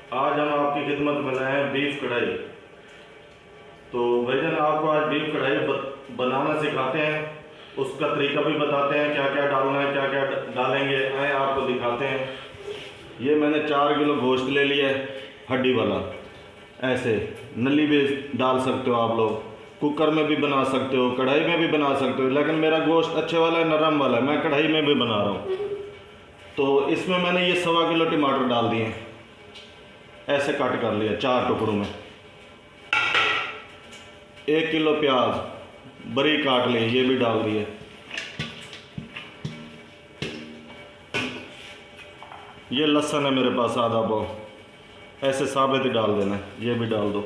आज हम आपकी खिदमत में लाए हैं बीफ कढ़ाई। तो भाईजान आपको आज बीफ कढ़ाई बनाना सिखाते हैं, उसका तरीका भी बताते हैं, क्या क्या डालना है, क्या क्या डालेंगे, आए आपको दिखाते हैं। ये मैंने 4 किलो गोश्त ले लिया है, हड्डी वाला। ऐसे नली भी डाल सकते हो आप लोग, कुकर में भी बना सकते हो, कढ़ाई में भी बना सकते हो, लेकिन मेरा गोश्त अच्छे वाला है, नरम वाला है, मैं कढ़ाई में भी बना रहा हूँ। तो इसमें मैंने ये 1.25 किलो टमाटर डाल दिए, ऐसे कट कर लिया 4 टुकड़ों में। 1 किलो प्याज बरीक काट लिए, ये भी डाल दिए। ये लहसुन है मेरे पास आधा पाव, ऐसे साबित ही डाल देना, ये भी डाल दो।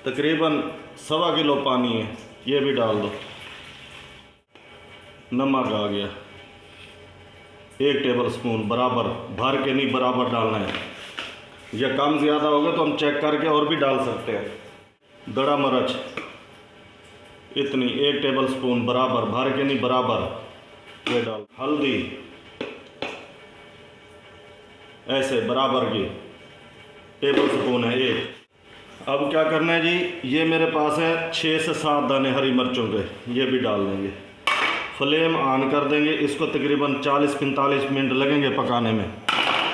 तकरीबन 1.25 किलो पानी है, ये भी डाल दो। नमक आ गया 1 टेबल स्पून, बराबर भर के नहीं, बराबर डालना है। या कम ज़्यादा होगा तो हम चेक करके और भी डाल सकते हैं। दड़ा मिर्च इतनी 1 टेबल स्पून, बराबर भर के नहीं, बराबर ये डाल। हल्दी ऐसे बराबर की टेबल स्पून है 1। अब क्या करना है जी, ये मेरे पास है 6 से 7 दाने हरी मिर्चों के, ये भी डाल देंगे। फ्लेम ऑन कर देंगे, इसको तकरीबन 40-45 मिनट लगेंगे पकाने में।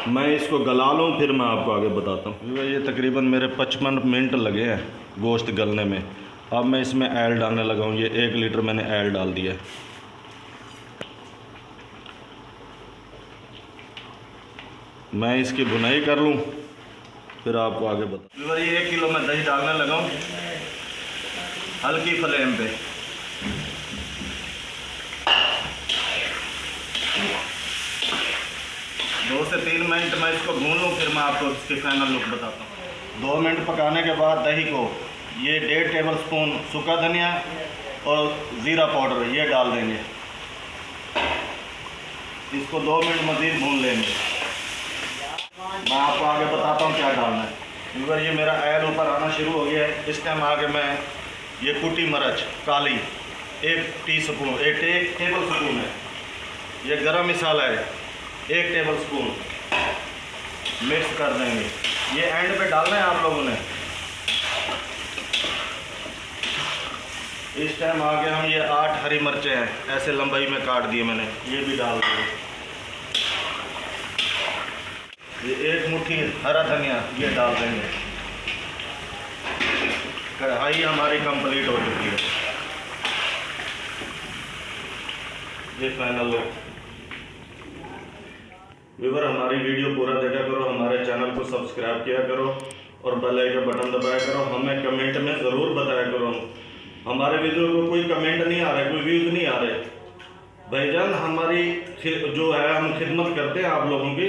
मैं इसको गला लूँ, फिर मैं आपको आगे बताता हूँ। ये तकरीबन मेरे 55 मिनट लगे हैं गोश्त गलने में। अब मैं इसमें ऑयल डालने लगा हूँ। ये 1 लीटर मैंने ऑयल डाल दिया है। मैं इसकी भुनाई कर लूँ, फिर आपको आगे बता। ये 1 किलो मैं दही डालने लगा हूँ, हल्की फ्लेम पे। दो से 3 मिनट मैं इसको भून लूँ, फिर मैं आपको इसकी फाइनल लुक बताता हूँ। 2 मिनट पकाने के बाद दही को ये 1.5 टेबल स्पून सूखा धनिया और ज़ीरा पाउडर ये डाल देंगे। इसको 2 मिनट मज़ीद भून लेंगे। मैं आपको आगे बताता हूँ क्या डालना है। क्योंकि ये मेरा ऑयल ऊपर आना शुरू हो गया है। इस टाइम आगे मैं ये कुटी मिर्च काली 1 टीस्पून, 1 टेबल स्पून है। ये गरम मसाला है 1 टेबल स्पून, मिक्स कर देंगे। ये एंड पे डालना है आप लोगों ने। इस टाइम आगे हम ये 8 हरी मिर्चें हैं, ऐसे लंबाई में काट दिए मैंने, ये भी डाल देंगे। ये 1 मुट्ठी हरा धनिया ये डाल देंगे। कढ़ाई हमारी कंप्लीट हो चुकी है। ये फाइनल लुक। व्यूअर, हमारी वीडियो पूरा देखा करो, हमारे चैनल को सब्सक्राइब किया करो और बेल आइकन बटन दबाया करो। हमें कमेंट में ज़रूर बताया करो। हमारे वीडियो को कोई कमेंट नहीं आ रहे, कोई व्यूज़ नहीं आ रहे। भाईजान हमारी जो है, हम खिदमत करते हैं आप लोगों की,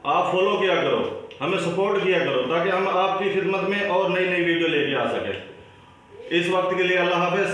आप फॉलो किया करो, हमें सपोर्ट किया करो, ताकि हम आपकी खिदमत में और नई नई वीडियो लेके आ सकें। इस वक्त के लिए अल्लाह हाफ़िज़।